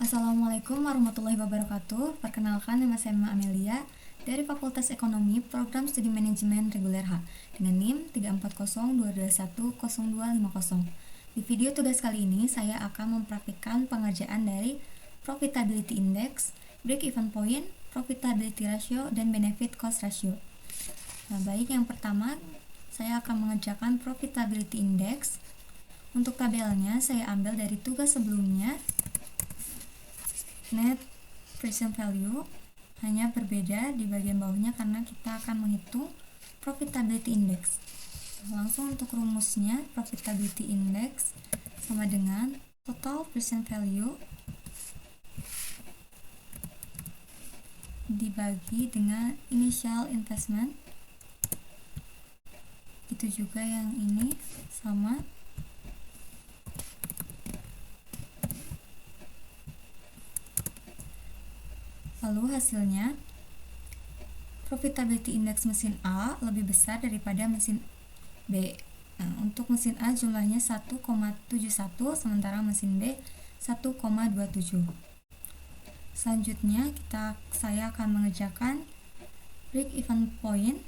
Assalamualaikum warahmatullahi wabarakatuh. Perkenalkan, nama saya Emma Amelia dari Fakultas Ekonomi, Program Studi Manajemen Reguler H dengan NIM 34022100250. Di video tugas kali ini, saya akan mempraktikkan pengerjaan dari Profitability Index, Break-Even Point, Profitability Ratio, dan Benefit Cost Ratio. Nah, baik, yang pertama, saya akan mengerjakan Profitability Index. Untuk tabelnya, saya ambil dari tugas sebelumnya, net present value, hanya berbeda di bagian bawahnya karena kita akan menghitung profitability index. Langsung untuk rumusnya, profitability index sama dengan total present value dibagi dengan initial investment. Itu juga yang ini sama. Lalu hasilnya, profitability index mesin A lebih besar daripada mesin B. Nah, untuk mesin A jumlahnya 1,71, sementara mesin B 1,27. Selanjutnya saya akan mengerjakan break-even point.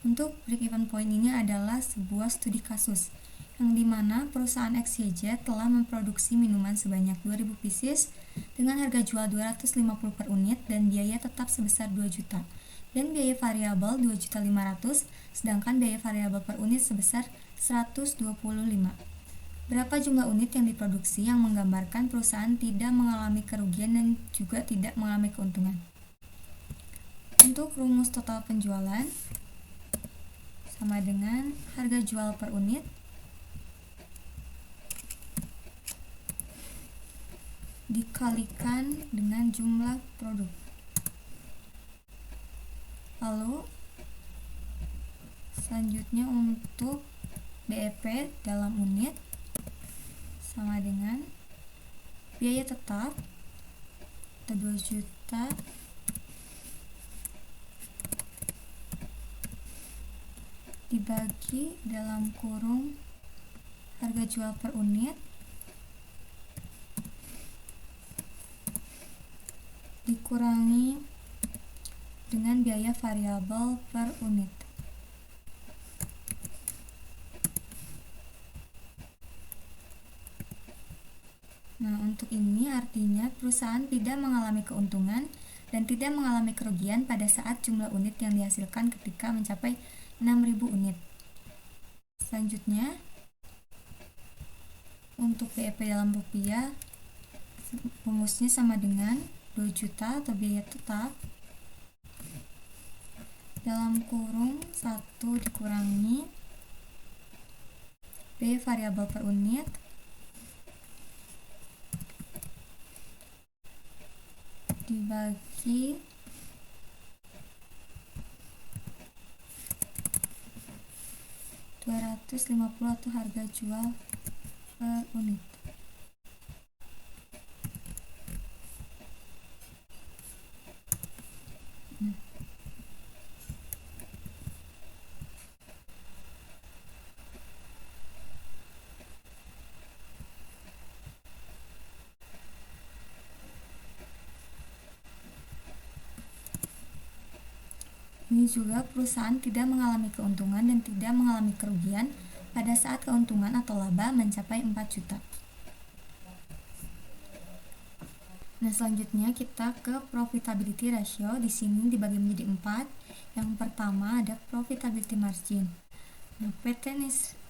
Untuk break-even point ini adalah sebuah studi kasus yang dimana perusahaan XYZ telah memproduksi minuman sebanyak 2000 pieces dengan harga jual 250 per unit dan biaya tetap sebesar 2 juta dan biaya variabel 2.500.000, sedangkan biaya variabel per unit sebesar 125. Berapa jumlah unit yang diproduksi yang menggambarkan perusahaan tidak mengalami kerugian dan juga tidak mengalami keuntungan. Untuk rumus total penjualan sama dengan harga jual per unit dikalikan dengan jumlah produk. Lalu selanjutnya untuk BEP dalam unit sama dengan biaya tetap 2 juta dibagi dalam kurung harga jual per unit dikurangi dengan biaya variabel per unit. Nah, untuk ini artinya perusahaan tidak mengalami keuntungan dan tidak mengalami kerugian pada saat jumlah unit yang dihasilkan ketika mencapai 6.000 unit. Selanjutnya, untuk BEP dalam rupiah, rumusnya sama dengan 2 juta atau biaya tetap dalam kurung 1 dikurangi biaya variabel per unit dibagi $250 atau harga jual per unit. Ini juga perusahaan tidak mengalami keuntungan dan tidak mengalami kerugian pada saat keuntungan atau laba mencapai 4 juta. Nah, selanjutnya kita ke profitability ratio. Di sini dibagi menjadi 4. Yang pertama ada profitability margin. Nah, PT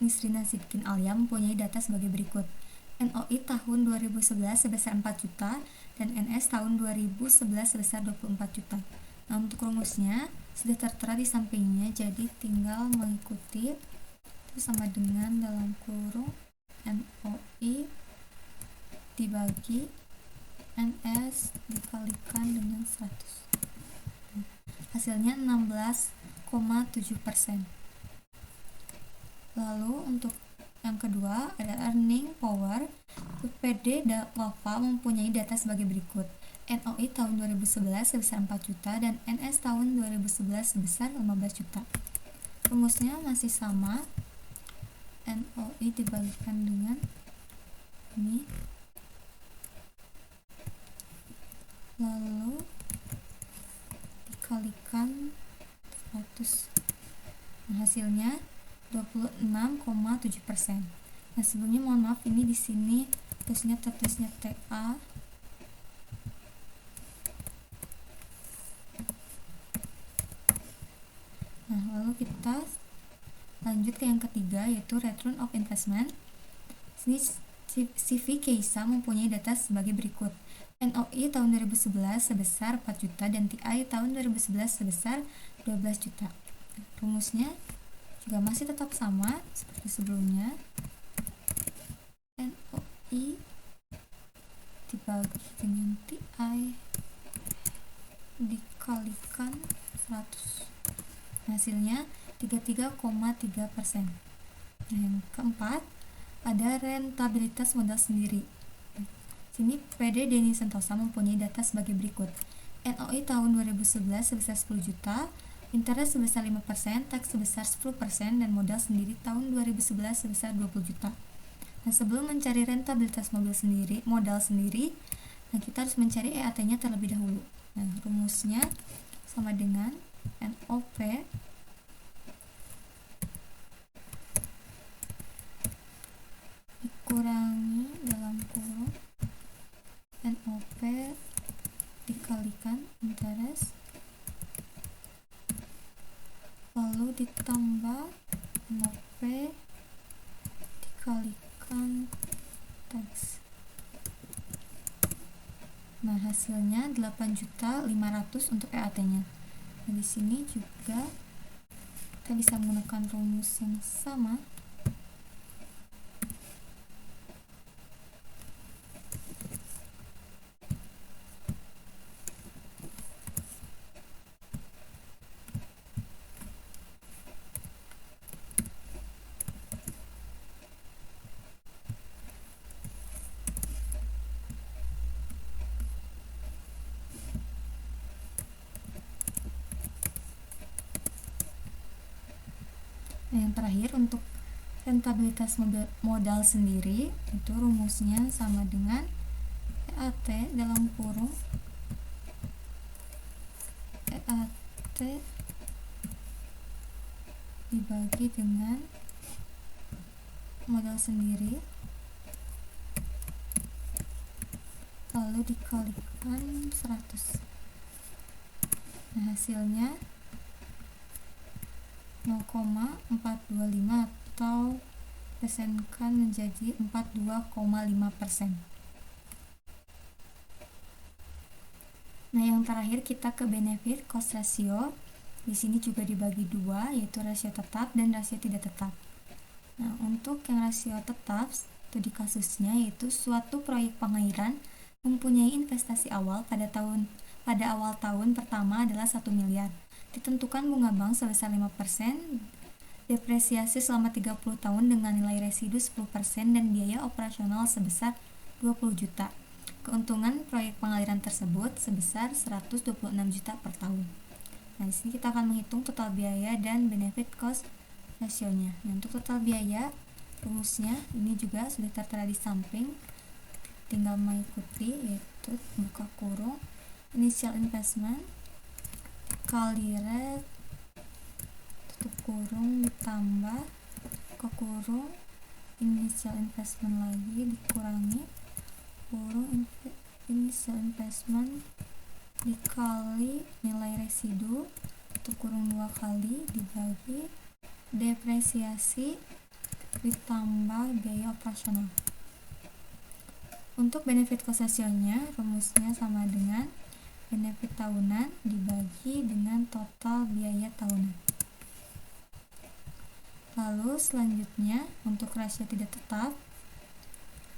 Nisrina Sidkin Alia mempunyai data sebagai berikut. NOI tahun 2011 sebesar 4 juta dan NS tahun 2011 sebesar 24 juta. Nah, untuk rumusnya sudah tertera di sampingnya, jadi tinggal mengikuti. Itu sama dengan dalam kurung NOI dibagi NS dikalikan dengan 100. Hasilnya 16,7%. Lalu untuk yang kedua ada earning power. PD Wafa mempunyai data sebagai berikut. NOI tahun 2011 sebesar 4 juta dan NS tahun 2011 sebesar 15 juta. Rumusnya masih sama, NOI dibagikan dengan ini hasilnya 26,7%. Nah, sebelumnya mohon maaf, ini di sini tertulisnya TA. Nah, lalu kita lanjut ke yang ketiga, yaitu return of investment. Sini CV Keisa mempunyai data sebagai berikut. NOI tahun 2011 sebesar 4 juta dan TI tahun 2011 sebesar 12 juta. Rumusnya juga masih tetap sama seperti sebelumnya. NOI dibagi dengan TI dikalikan 100. Hasilnya 33,3%. Nah, yang keempat ada rentabilitas modal sendiri. Sini PD Denny Sentosa mempunyai data sebagai berikut. NOI tahun 2011 sebesar 10 juta, interest sebesar 5%, tax sebesar 10%, dan modal sendiri tahun 2011 sebesar 20 juta. Nah, sebelum mencari rentabilitas modal sendiri, nah kita harus mencari EAT-nya terlebih dahulu. Nah, rumusnya sama dengan NOP dikurangi dalam kurung NOP dikalikan interest lalu ditambah NOP dikalikan tax. Nah, hasilnya 8.500.000 untuk EAT-nya. Nah, di sini juga kita bisa menggunakan rumus yang sama. Nah, yang terakhir untuk rentabilitas modal sendiri, itu rumusnya sama dengan EAT dalam kurung EAT dibagi dengan modal sendiri lalu dikalikan 100. Nah, hasilnya 0,425 atau persenkan menjadi 42,5%. Nah, yang terakhir kita ke benefit cost ratio. Di sini juga dibagi dua, yaitu rasio tetap dan rasio tidak tetap. Nah, untuk yang rasio tetap studi kasusnya yaitu suatu proyek pengairan mempunyai investasi awal pada awal tahun pertama adalah 1 miliar. Ditentukan bunga bank sebesar 5%, depresiasi selama 30 tahun dengan nilai residu 10% dan biaya operasional sebesar 20 juta. Keuntungan proyek pengaliran tersebut sebesar 126 juta per tahun. Nah, di sini kita akan menghitung total biaya dan benefit cost ratio-nya. Nah, untuk total biaya, rumusnya ini juga sudah tertera di samping. Tinggal mengikuti, yaitu buka kurung initial investment kali rate tutup kurung ditambah buka kurung initial investment lagi dikurangi kurung initial investment dikali nilai residu tutup kurung 2 kali dibagi depresiasi ditambah biaya operasional. Untuk benefit cost ratio-nya rumusnya sama dengan benefit tahunan dibagi dengan total biaya tahunan. Lalu selanjutnya untuk rasio tidak tetap.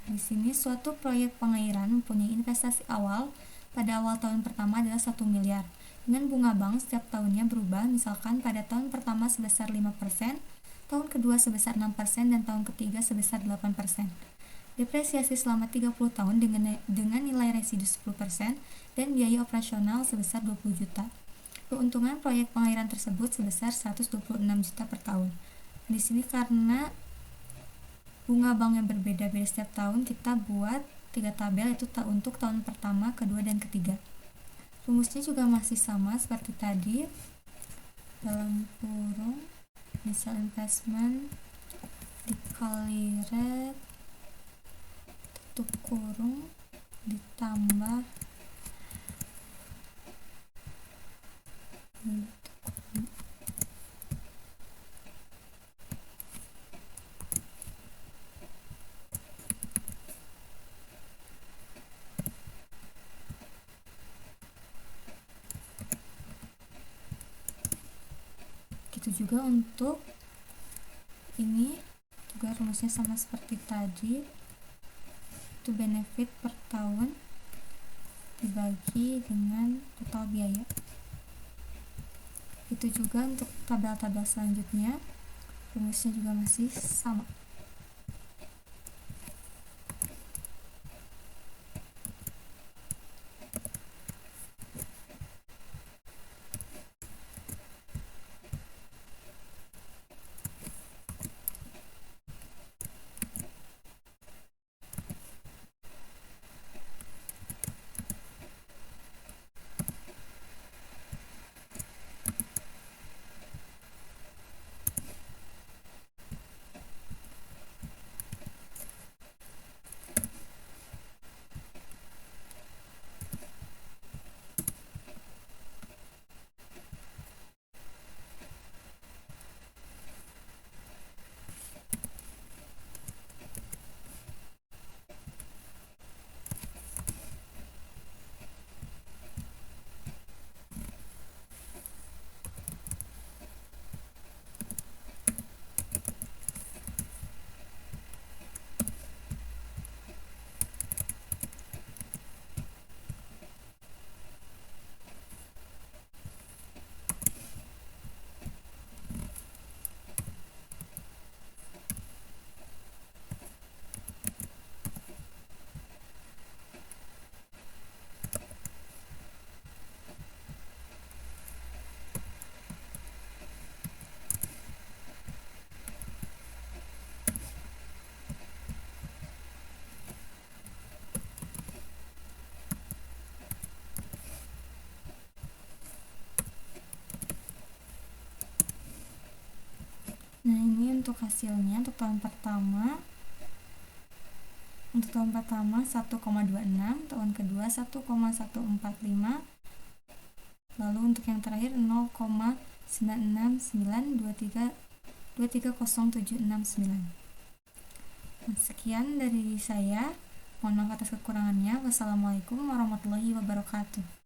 Di sini suatu proyek pengairan mempunyai investasi awal pada awal tahun pertama adalah 1 miliar. Dengan bunga bank setiap tahunnya berubah, misalkan pada tahun pertama sebesar 5%, tahun kedua sebesar 6% dan tahun ketiga sebesar 8%. Depresiasi selama 30 tahun dengan nilai residu 10% dan biaya operasional sebesar 20 juta. Keuntungan proyek pengairan tersebut sebesar 126 juta per tahun. Di sini karena bunga bank yang berbeda-beda setiap tahun, kita buat 3 tabel yaitu untuk tahun pertama, kedua, dan ketiga. Rumusnya juga masih sama seperti tadi. Dalam kurung Initial investment dikali rate tutup kurung ditambah gitu juga untuk ini juga rumusnya sama seperti tadi, itu benefit per tahun dibagi dengan total biaya. Itu juga untuk tabel-tabel selanjutnya, rumusnya juga masih sama. Nah, ini untuk hasilnya untuk tahun pertama. Untuk tahun pertama 1,26, tahun kedua 1,145, lalu untuk yang terakhir 0,969230769. Nah, sekian dari saya. Mohon maaf atas kekurangannya. Wassalamualaikum warahmatullahi wabarakatuh.